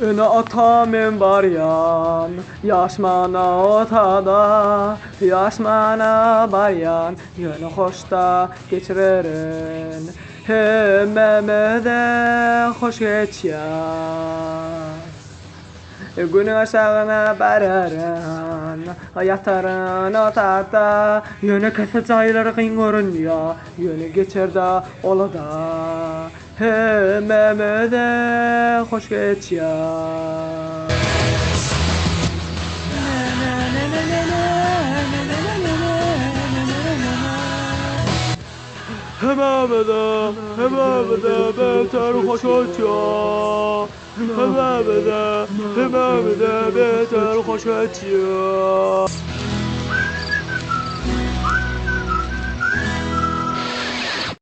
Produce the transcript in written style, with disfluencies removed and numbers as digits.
Ünü atamın baryan, yaşmana otada, yaşmana baryan, yönü hoşta geçirerin, hemmeme de hoş geçyan. Günün aşağına bararın, yatarın otada, yönü kese cayları kıyın görünüyor, yönü geçer de ola da. Hemmeme de hoş geçyan. Hemmeme de beter hoş geçyan. Hemmeme de beter hoş geçyan.